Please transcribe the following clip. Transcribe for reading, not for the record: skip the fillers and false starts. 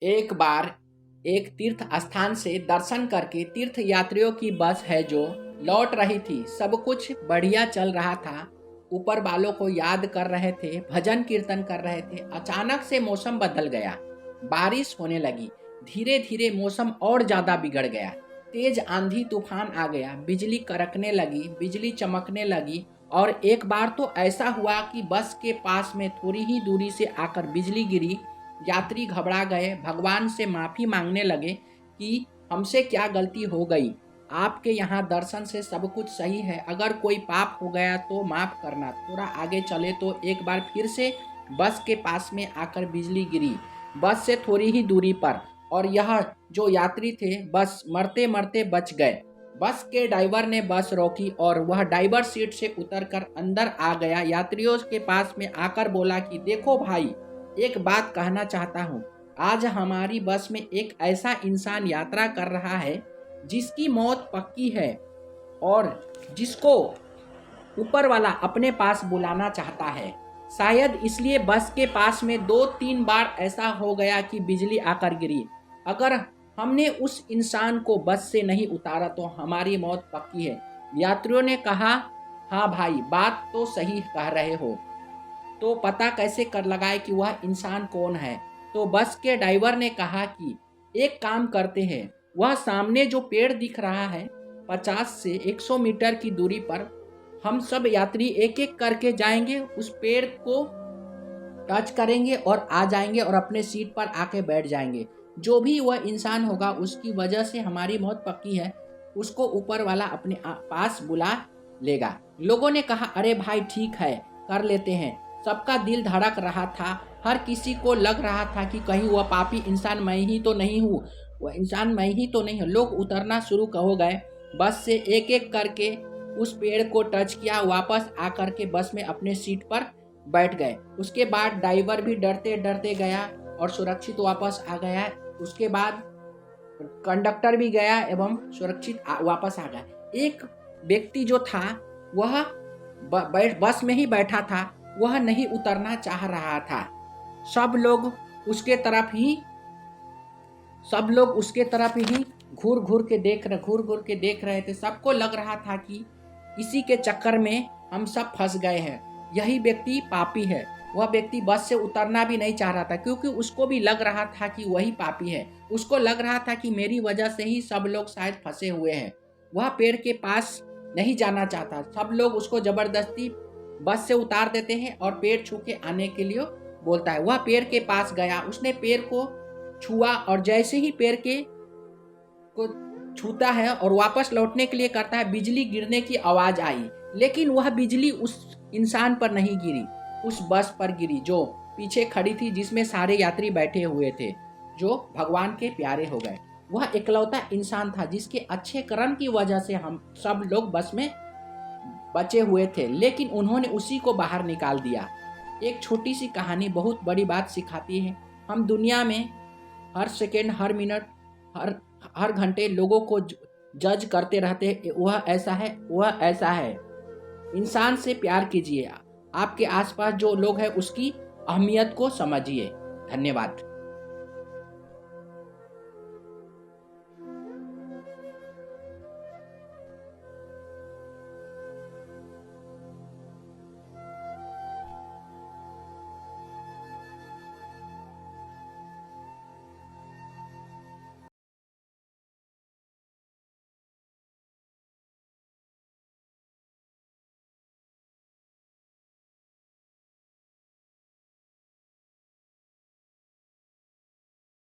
एक बार एक तीर्थ स्थान से दर्शन करके तीर्थ यात्रियों की बस है जो लौट रही थी। सब कुछ बढ़िया चल रहा था। ऊपर वालों को याद कर रहे थे, भजन कीर्तन कर रहे थे। अचानक से मौसम बदल गया, बारिश होने लगी। धीरे धीरे मौसम और ज्यादा बिगड़ गया। तेज आंधी तूफान आ गया, बिजली कड़कने लगी, बिजली चमकने लगी। और एक बार तो ऐसा हुआ कि बस के पास में थोड़ी ही दूरी से आकर बिजली गिरी। यात्री घबरा गए, भगवान से माफ़ी मांगने लगे कि हमसे क्या गलती हो गई। आपके यहाँ दर्शन से सब कुछ सही है, अगर कोई पाप हो गया तो माफ़ करना। थोड़ा आगे चले तो एक बार फिर से बस के पास में आकर बिजली गिरी, बस से थोड़ी ही दूरी पर। और यह जो यात्री थे बस मरते मरते बच गए। बस के ड्राइवर ने बस रोकी और वह ड्राइवर सीट से उतरकर अंदर आ गया। यात्रियों के पास में आकर बोला कि देखो भाई, एक बात कहना चाहता हूँ। आज हमारी बस में एक ऐसा इंसान यात्रा कर रहा है जिसकी मौत पक्की है और जिसको ऊपर वाला अपने पास बुलाना चाहता है। शायद इसलिए बस के पास में 2-3 बार ऐसा हो गया कि बिजली आकर गिरी। अगर हमने उस इंसान को बस से नहीं उतारा तो हमारी मौत पक्की है। यात्रियों ने कहा, हाँ भाई, बात तो सही कह रहे हो, तो पता कैसे कर लगाए कि वह इंसान कौन है। तो बस के ड्राइवर ने कहा कि एक काम करते हैं, वह सामने जो पेड़ दिख रहा है 50 से 100 मीटर की दूरी पर, हम सब यात्री एक एक करके जाएंगे, उस पेड़ को टच करेंगे और आ जाएंगे और अपने सीट पर आके बैठ जाएंगे। जो भी वह इंसान होगा उसकी वजह से हमारी मौत पक्की है, उसको ऊपर वाला अपने पास बुला लेगा। लोगों ने कहा, अरे भाई ठीक है, कर लेते हैं। सबका दिल धड़क रहा था। हर किसी को लग रहा था कि कहीं वह पापी इंसान मैं ही तो नहीं हूँ, वह इंसान मैं ही तो नहीं हूँ। लोग उतरना शुरू हो गए। बस से एक एक करके उस पेड़ को टच किया, वापस आकर के बस में अपने सीट पर बैठ गए। उसके बाद ड्राइवर भी डरते डरते गया और सुरक्षित वापस आ गया। उसके बाद कंडक्टर भी गया एवं सुरक्षित वापस आ गया। एक व्यक्ति जो था वह बस में ही बैठा था, वह नहीं उतरना चाह रहा था। सब लोग उसके तरफ ही घूर घूर के देख रहे थे। सबको लग रहा था कि इसी के चक्कर में हम सब फंस गए हैं, यही व्यक्ति पापी है। वह व्यक्ति बस से उतरना भी नहीं चाह रहा था क्योंकि उसको भी लग रहा था कि वही पापी है। उसको लग रहा था कि मेरी वजह से ही सब लोग शायद फंसे हुए हैं। वह पेड़ के पास नहीं जाना चाहता। सब लोग उसको जबरदस्ती बस से उतार देते हैं और पेड़ छू के आने के लिए बोलता है। वह पेड़ के पास गया, उसने पेड़ को छुआ और जैसे ही पेड़ को छूता है और वापस लौटने के लिए करता है, बिजली गिरने की आवाज आई। लेकिन वह बिजली उस इंसान पर नहीं गिरी, उस बस पर गिरी जो पीछे खड़ी थी, जिसमें सारे यात्री बैठे हुए थे जो भगवान के प्यारे हो गए। वह इकलौता इंसान था जिसके अच्छे कर्म की वजह से हम सब लोग बस में बचे हुए थे, लेकिन उन्होंने उसी को बाहर निकाल दिया। एक छोटी सी कहानी बहुत बड़ी बात सिखाती है। हम दुनिया में हर सेकेंड, हर मिनट, हर घंटे लोगों को जज करते रहते, वह ऐसा है, वह ऐसा है। इंसान से प्यार कीजिए। आपके आसपास जो लोग हैं उसकी अहमियत को समझिए। धन्यवाद।